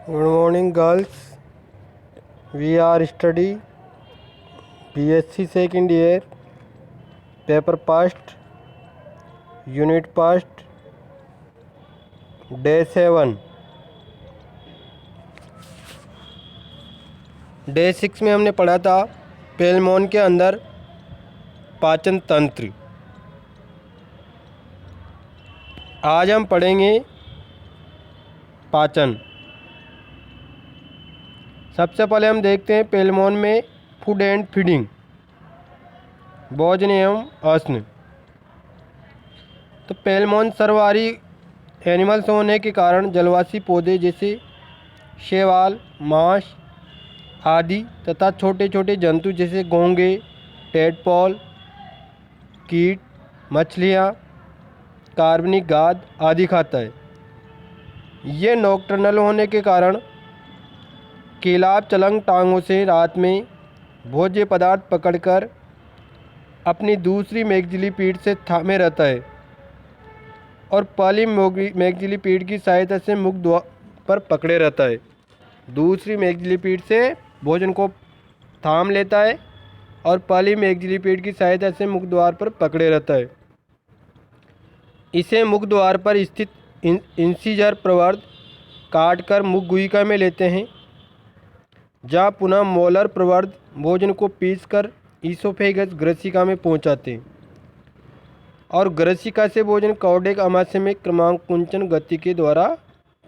Good morning, girls. We are study BSc second year, paper past, unit past, day 7. Day 6 में हमने पढ़ा था पेलमोन के अंदर पाचन तंत्र। आज हम पढ़ेंगे पाचन। सबसे पहले हम देखते हैं पेलमोन में फूड एंड फीडिंग, भोजन एवं अन्न। तो पेलमोन सर्वहारी एनिमल्स होने के कारण जलवासी पौधे जैसे शैवाल, मांस आदि तथा छोटे छोटे जंतु जैसे घोंघे, टेडपोल, कीट, मछलियाँ, कार्बनिक गाद आदि खाता है। ये नॉकटर्नल होने के कारण केलाब चलंग टांगों से रात में भोज्य पदार्थ पकड़कर अपनी दूसरी मैग्जिली पीठ से थामे रहता है और पहली मैग्जिली पीठ की सहायता से मुख द्वार पर पकड़े रहता है। दूसरी मैग्जिली पीठ से भोजन को थाम लेता है और पहली मैग्जिली पीठ की सहायता से मुख द्वार पर पकड़े रहता है। इसे मुख द्वार पर स्थित इंसिजर प्रवर्ध काटकर मुख गुहिका में लेते हैं, जहाँ पुनः मोलर प्रवर्ध भोजन को पीसकर ईसोफेगस ग्रसिका में पहुँचाते हैं और ग्रसिका से भोजन कौडेक अमाशय में क्रमांकुंचन गति के द्वारा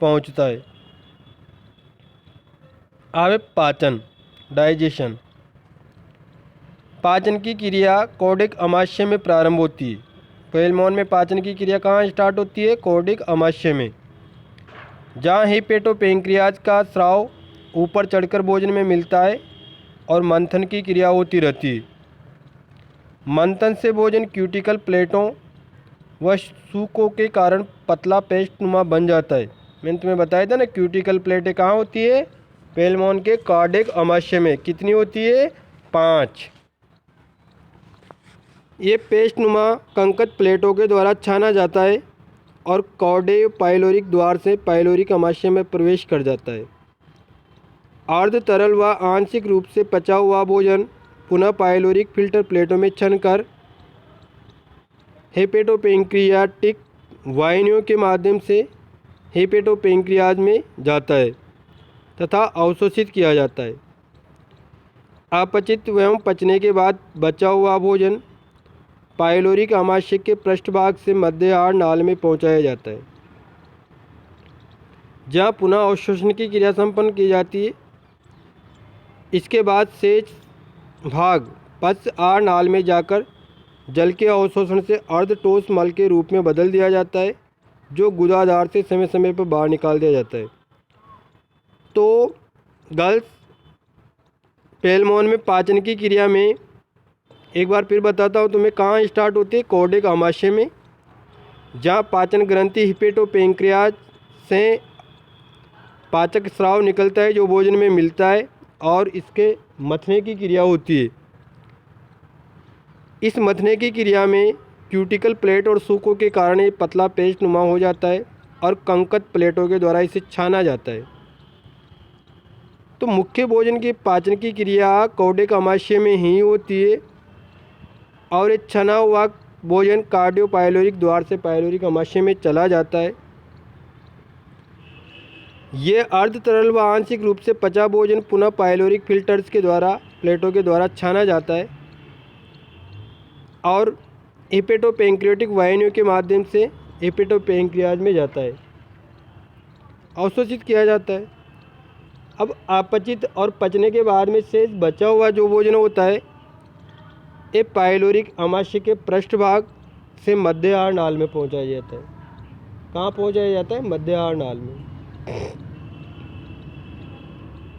पहुँचता है। आवे पाचन, डाइजेशन। पाचन की क्रिया कौडेक अमाशय में प्रारंभ होती है। पेलमोन में पाचन की क्रिया कहाँ स्टार्ट होती है? कौडेक अमाशय में, जहाँ हिपेटोपेंक्रियाज का स्राव ऊपर चढ़कर भोजन में मिलता है और मंथन की क्रिया होती रहती है। मंथन से भोजन क्यूटिकल प्लेटों व सूकों के कारण पतला पेस्ट नुमा बन जाता है। मैंने तुम्हें बताया था ना, क्यूटिकल प्लेटें कहाँ होती है? पेलमोन के कौडेक अमाशय में। कितनी होती है? 5। ये पेस्ट नुमा कंकत प्लेटों के द्वारा छाना जाता है और कौडे पाइलोरिक द्वार से पाइलोरिक अमाशय में प्रवेश कर जाता है। अर्ध तरल व आंशिक रूप से पचा हुआ भोजन पुनः पाइलोरिक फिल्टर प्लेटों में छनकर हेपेटोपेंक्रियाटिक वाहिनियों के माध्यम से हेपेटोपेंक्रियाज में जाता है तथा अवशोषित किया जाता है। अपचित एवं पचने के बाद बचा हुआ भोजन पाइलोरिक अमाशय के पृष्ठभाग से मध्य आहार नाल में पहुंचाया जाता है, जहां पुनः अवशोषण की क्रिया संपन्न की जाती है। इसके बाद शेष भाग पच आहार नाल में जाकर जल के अवशोषण से अर्धठोस मल के रूप में बदल दिया जाता है, जो गुदाधार से समय समय पर बाहर निकाल दिया जाता है। तो गर्ल्स, पेलमोन में पाचन की क्रिया में एक बार फिर बताता हूँ तुम्हें, कहाँ स्टार्ट होती है? कौडेक अमाशय में, जहाँ पाचन ग्रंथि हिपेटोपेंक्रियाज से पाचक स्राव निकलता है जो भोजन में मिलता है और इसके मथने की क्रिया होती है। इस मथने की क्रिया में क्यूटिकल प्लेट और सूकों के कारण ये पतला पेस्ट नुमा हो जाता है और कंकत प्लेटों के द्वारा इसे छाना जाता है। तो मुख्य भोजन के पाचन की क्रिया कौडेक अमाशय में ही होती है और ये छना हुआ भोजन कार्डियोपाइलोरिक द्वार से पाइलोरिक अमाशय में चला जाता है। ये अर्ध तरल व आंशिक रूप से पचा भोजन पुनः पाइलोरिक फिल्टर्स के द्वारा प्लेटों के द्वारा छाना जाता है और हेपेटोपेंक्रियाटिक वाहिनियों के माध्यम से हेपेटोपेंक्रियाज में जाता है, अवशोषित किया जाता है। अब अपचित और पचने के बाद में शेष बचा हुआ जो भोजन होता है, ये पाइलोरिक अमाशय के पृष्ठभाग से मध्य आहार नाल में पहुंचाया जाता है। कहाँ पहुंचाया जाता है? मध्य आहार नाल में।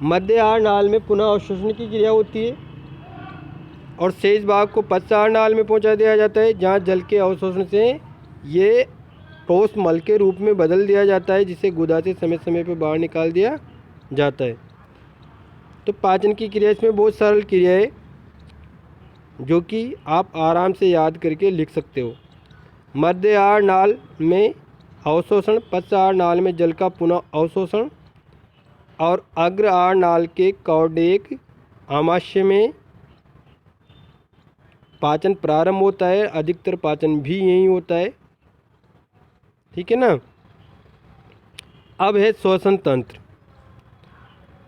मध्य आहार नाल में पुनः अवशोषण की क्रिया होती है और शेष भाग को पच आहार नाल में पहुंचा दिया जाता है, जहां जल के अवशोषण से ये ठोस मल के रूप में बदल दिया जाता है, जिसे गुदा से समय समय पर बाहर निकाल दिया जाता है। तो पाचन की क्रिया इसमें बहुत सरल क्रिया है, जो कि आप आराम से याद करके लिख सकते हो। मध्य आहार नाल में अवशोषण, पच आहार नाल में जल का पुनः अवशोषण, और अग्र आहार नाल के कौडेक आमाशय में पाचन प्रारंभ होता है, अधिकतर पाचन भी यही होता है। ठीक है ना। अब है श्वसन तंत्र।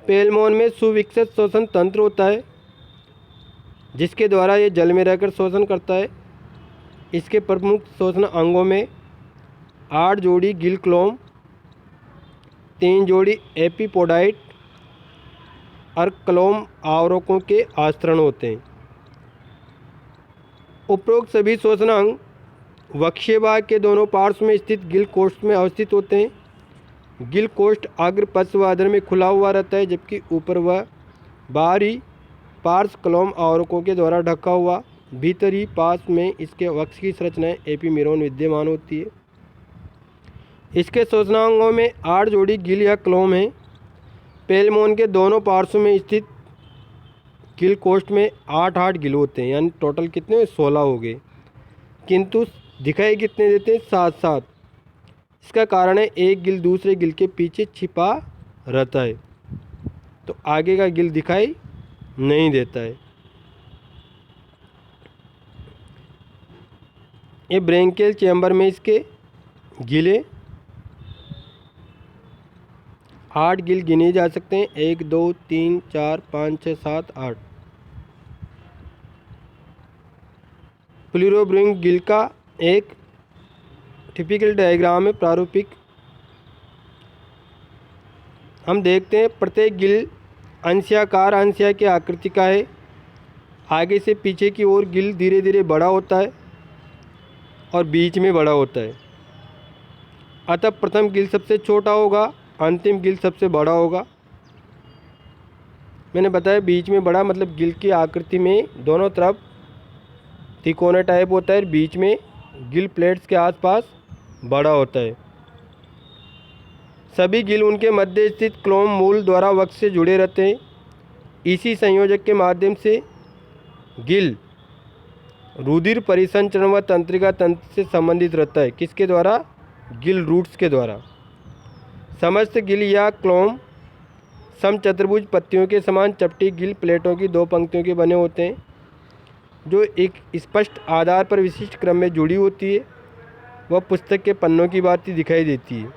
पेलमोन में सुविकसित श्वसन तंत्र होता है जिसके द्वारा ये जल में रहकर श्वसन करता है। इसके प्रमुख श्वसन अंगों में 8 जोड़ी गिल क्लोम, 3 जोड़ी एपिपोडाइट और क्लोम आवरकों के आस्तरण होते हैं। उपरोक्त सभी श्वसन अंग वक्षीय भाग के दोनों पार्श्व में स्थित गिल कोष्ठ में अवस्थित होते हैं। गिल कोष्ठ अग्र पश्चवाधर में खुला हुआ रहता है, जबकि ऊपर वह बाहरी पार्श्व क्लोम आवरकों के द्वारा ढका हुआ, भीतरी पार्श्व में इसके वक्ष की संरचनाएं एपिमीरोन विद्यमान होती है। इसके श्वसनांगों में 8 जोड़ी गिल या क्लोम हैं। पेलमोन के दोनों पार्श्व में स्थित गिल कोष्ठ में 8 गिल होते हैं, यानी टोटल कितने 16 हो गए, किंतु दिखाई कितने देते हैं 7। इसका कारण है एक गिल दूसरे गिल के पीछे छिपा रहता है, तो आगे का गिल दिखाई नहीं देता है। ये ब्रेंकियल चैम्बर में इसके गिले 8 गिल गिने जा सकते हैं। 1 2 3 4 5 6 7 8। प्लूरोब्रिंग गिल का एक टिपिकल डायग्राम है, प्रारूपिक। हम देखते हैं प्रत्येक गिल अंशाकार अंशाय की आकृति का है। आगे से पीछे की ओर गिल धीरे धीरे बड़ा होता है और बीच में बड़ा होता है। अतः प्रथम गिल सबसे छोटा होगा, अंतिम गिल सबसे बड़ा होगा। मैंने बताया बीच में बड़ा मतलब गिल की आकृति में दोनों तरफ तिकोना टाइप होता है, बीच में गिल प्लेट्स के आसपास बड़ा होता है। सभी गिल उनके मध्य स्थित क्लोम मूल द्वारा वक्ष से जुड़े रहते हैं। इसी संयोजक के माध्यम से गिल रुधिर परिसंचरण व तंत्रिका तंत्र से संबंधित रहता है। किसके द्वारा? गिल रूट्स के द्वारा। समस्त गिल या क्लोम समचतुर्भुज पत्तियों के समान चपटी गिल प्लेटों की 2 पंक्तियों के बने होते हैं, जो एक स्पष्ट आधार पर विशिष्ट क्रम में जुड़ी होती है। वह पुस्तक के पन्नों की भांति दिखाई देती है।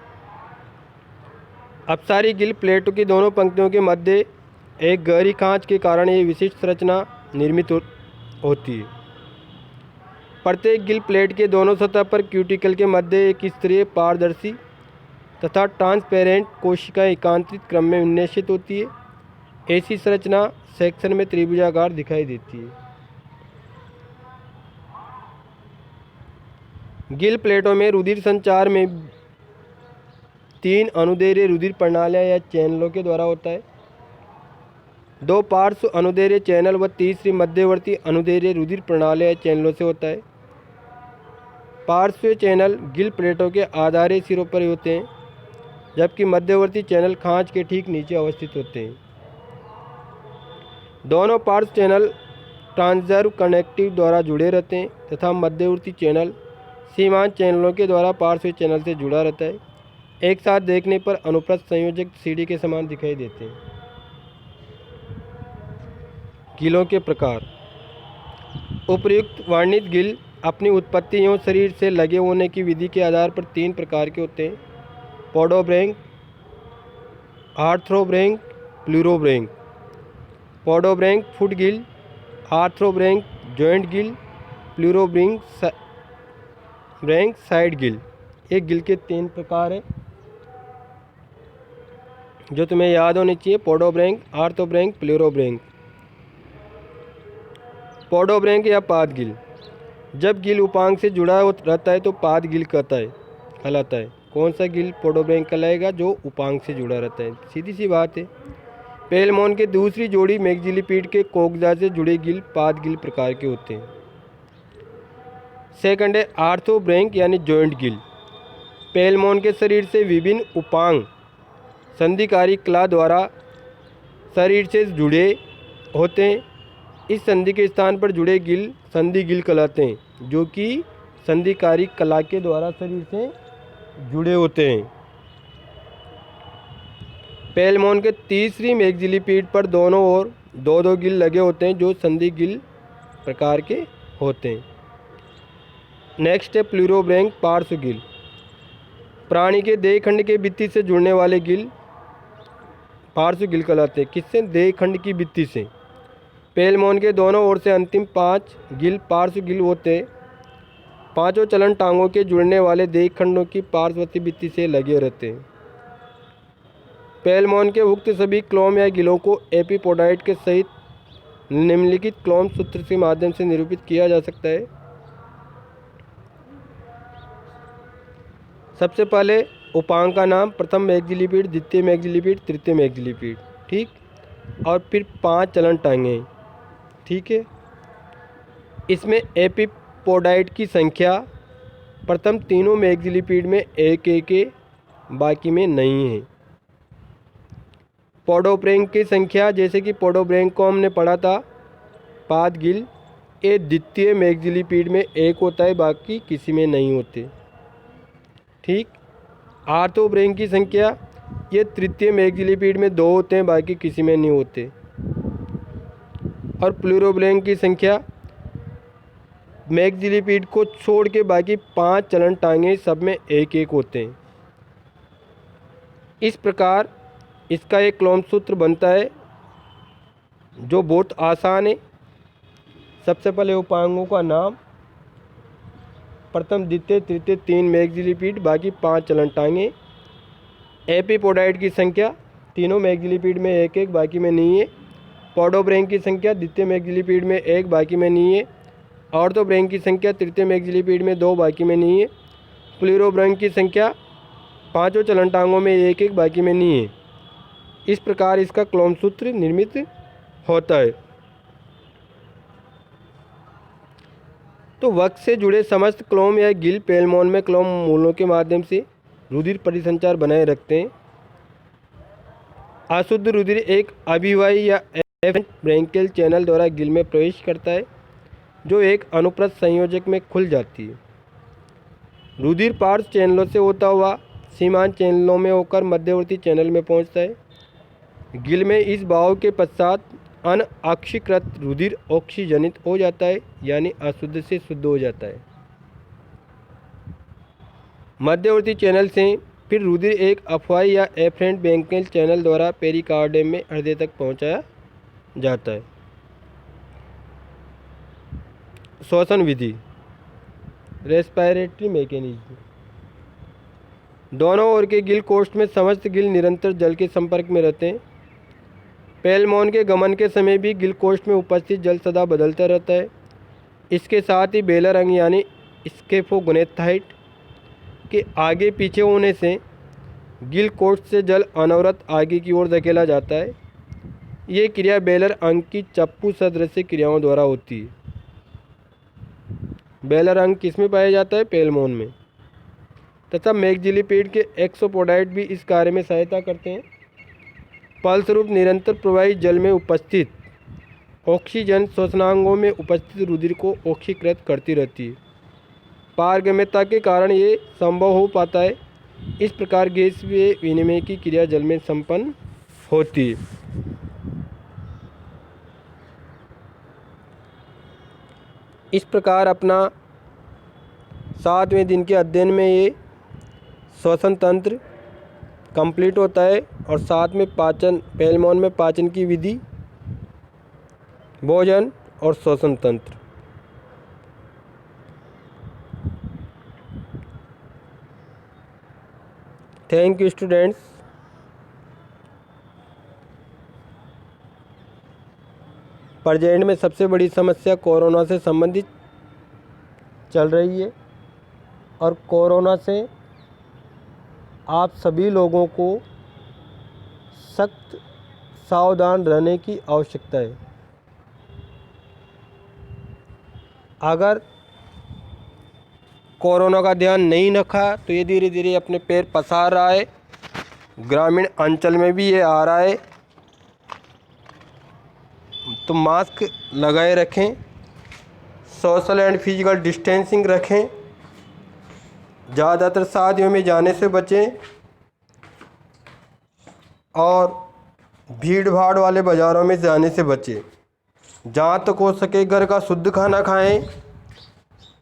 अपसारी गिल प्लेटों की दोनों पंक्तियों के मध्य एक गहरी खांच के कारण ये विशिष्ट संरचना निर्मित होती है। प्रत्येक गिल प्लेट के दोनों सतह पर क्यूटिकल के मध्य एक स्तरीय पारदर्शी तथा ट्रांसपेरेंट कोशिका एकांतरित क्रम में विन्यासित होती है। ऐसी संरचना सेक्शन में त्रिभुजाकार दिखाई देती है। गिल प्लेटों में रुधिर संचार में 3 अनुदैर्घ्य रुधिर प्रणालियां या चैनलों के द्वारा होता है। 2 पार्श्व अनुदैर्घ्य चैनल व तीसरी मध्यवर्ती अनुदैर्घ्य रुधिर प्रणालियां या चैनलों से होता है। पार्श्व चैनल गिल प्लेटों के आधारी सिरों पर होते हैं, जबकि मध्यवर्ती चैनल खांच के ठीक नीचे अवस्थित होते हैं। दोनों पार्श्व चैनल ट्रांसवर्स कनेक्टिव द्वारा जुड़े रहते हैं तथा मध्यवर्ती चैनल सीमांत चैनलों के द्वारा पार्श्व चैनल से जुड़ा रहता है। एक साथ देखने पर अनुप्रस्थ संयोजक सीढ़ी के समान दिखाई देते हैं। गिलों के प्रकार। उपर्युक्त वर्णित गिल अपनी उत्पत्ति एवं शरीर से लगे होने की विधि के आधार पर 3 प्रकार के होते हैं: podobranch, arthrobranch, pleurobranch. Podobranch foot gill, arthrobranch joint gill, pleurobranch side gill. ये गिल के 3 प्रकार हैं जो तुम्हें याद होनी चाहिए: पोडोब्रेंक, आर्थ्रोब्रेंक, प्लूरोब्रेंक। पोडोब्रेंक या पाद गिल। जब गिल उपांग से जुड़ा रहता है तो पाद गिल कहलाता है। कौन सा गिल पोडोब्रेंक कहलाएगा? जो उपांग से जुड़ा रहता है। सीधी सी बात है। पेलमोन के दूसरी जोड़ी मैक्सिलिपीड के कोकजा से जुड़े गिल पाद गिल प्रकार के होते हैं। सेकंड है आर्थ्रोब्रेंक यानी जॉइंट गिल। पेलमोन के शरीर से विभिन्न उपांग संधिकारी कला द्वारा शरीर से जुड़े होते हैं। इस संधि के स्थान पर जुड़े गिल संधि गिल कहलाते हैं, जो कि संधिकारी कला के द्वारा शरीर से जुड़े होते हैं। पेलमोन के तीसरी मैक्सिलिपीड पर दोनों ओर दो दो गिल लगे होते हैं जो संधि गिल प्रकार के होते हैं। नेक्स्ट है प्लूरोब्रैंक पार्श्व गिल। प्राणी के देह खंड के भित्ति से जुड़ने वाले गिल पार्श्व गिल कहलाते हैं। किससे? देह खंड की भित्ति से। पेलमोन के दोनों ओर से अंतिम 5 गिल पार्श्व गिल होते हैं। पांचों चलन टांगों के जुड़ने वाले देह खंडों की पार्श्ववर्ती भित्ति से लगे रहते हैं। पेलमोन के उक्त सभी क्लोम या गिलों को एपिपोडाइट के सहित निम्नलिखित क्लोम सूत्र के माध्यम से निरूपित किया जा सकता है। सबसे पहले उपांग का नाम, प्रथम मैक्सिलिपीड, द्वितीय मैक्सिलिपीड, तृतीय मैक्सिलिपीड, ठीक, और फिर 5 चलन टांगे, ठीक है। इसमें एपिपोडाइट की संख्या प्रथम तीनों मैक्सिलिपीड में एक एक है, बाकी में नहीं है। पोडोब्रैंक की संख्या, जैसे कि पोडोब्रैंक को हमने पढ़ा था 5 गिल, ये द्वितीय मैक्सिलिपीड में एक होता है, बाकी किसी में नहीं होते, ठीक। आर्थोब्रैंक की संख्या, ये तृतीय मैक्सिलिपीड में 2 होते हैं, बाकी किसी में नहीं होते। और प्लूरोब्रैंक की संख्या, मैक्सिलिपीड को छोड़ के बाकी 5 चलन टांगे सब में एक एक होते हैं। इस प्रकार इसका एक क्लोम सूत्र बनता है जो बहुत आसान है। सबसे पहले उपांगों का नाम, प्रथम द्वितीय तृतीय 3 मैक्सिलिपीड, बाकी 5 चलन टांगे। एपिपोडाइट की संख्या, तीनों मैक्सिलिपीड में एक एक, बाकी में नहीं है। पोडोब्रैंक की संख्या, द्वितीय मैक्सिलिपीड में 1, बाकी में नहीं है। ऑर्थोब्रैंक की संख्या, तृतीय मैक्सिलिपीड में 2, बाकी में नहीं है। प्लूरोब्रैंक की संख्या, पांचों चलन टांगों में एक एक, बाकी में नहीं है। इस प्रकार इसका क्लोम सूत्र निर्मित होता है। तो वक्ष से जुड़े समस्त क्लोम या गिल पेलमोन में क्लोम मूलों के माध्यम से रुधिर परिसंचार बनाए रखते हैं। अशुद्ध रुधिर एक अभिवाही या एफरेंट ब्रैंकियल चैनल द्वारा गिल में प्रवेश करता है, जो एक अनुप्रस्थ संयोजक में खुल जाती है। रुधिर पार्श्व चैनलों से होता हुआ सीमांत चैनलों में होकर मध्यवर्ती चैनल में पहुंचता है। गिल में इस भाव के पश्चात अनऑक्सीकृत रुधिर ऑक्सीजनित हो जाता है, यानी अशुद्ध से शुद्ध हो जाता है। मध्यवर्ती चैनल से फिर रुधिर एक अफवाही या एफरेंट ब्रैंकियल चैनल द्वारा पेरिकार्डियम में हृदय तक पहुंचाया जाता है। श्वसन विधि, रेस्पिरेटरी मैकेनिज्म। दोनों ओर के गिल कोष्ठ में समस्त गिल निरंतर जल के संपर्क में रहते हैं। पेलमोन के गमन के समय भी गिल कोष्ठ में उपस्थित जल सदा बदलता रहता है। इसके साथ ही बेलर अंग यानी स्केफोगोनेथाइट के आगे पीछे होने से गिल कोष्ठ से जल अनवरत आगे की ओर धकेला जाता है। ये क्रिया बेलर अंग की चप्पू सदृश क्रियाओं द्वारा होती है। बेलर अंग किस में पाया जाता है? पेलमोन में। तथा मैक्सिलिपीड के एक्सोपोडाइट भी इस कार्य में सहायता करते हैं। फलस्वरूप निरंतर प्रवाही जल में उपस्थित ऑक्सीजन श्वसनांगों में उपस्थित रुधिर को ऑक्सीकृत करती रहती है। पारगम्यता के कारण ये संभव हो पाता है। इस प्रकार गैसीय विनिमय की क्रिया जल में संपन्न होती है। इस प्रकार अपना 7वें दिन के अध्ययन में ये श्वसन तंत्र कंप्लीट होता है और साथ में पाचन, पेलमोन में पाचन की विधि, भोजन और श्वसन तंत्र। Thank you students. प्रेजेंट में सबसे बड़ी समस्या कोरोना से संबंधित चल रही है और कोरोना से आप सभी लोगों को सख्त सावधान रहने की आवश्यकता है। अगर कोरोना का ध्यान नहीं रखा तो ये धीरे धीरे अपने पैर पसार रहा है। ग्रामीण अंचल में भी ये आ रहा है, तो मास्क लगाए रखें, सोशल एंड फिजिकल डिस्टेंसिंग रखें, ज़्यादातर शादियों में जाने से बचें। और भीड़ भाड़ वाले बाज़ारों में जाने से बचें। जहाँ तक हो सके घर का शुद्ध खाना खाएं।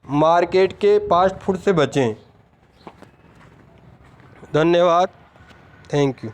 मार्केट के फास्ट फूड से बचें। धन्यवाद। Thank you.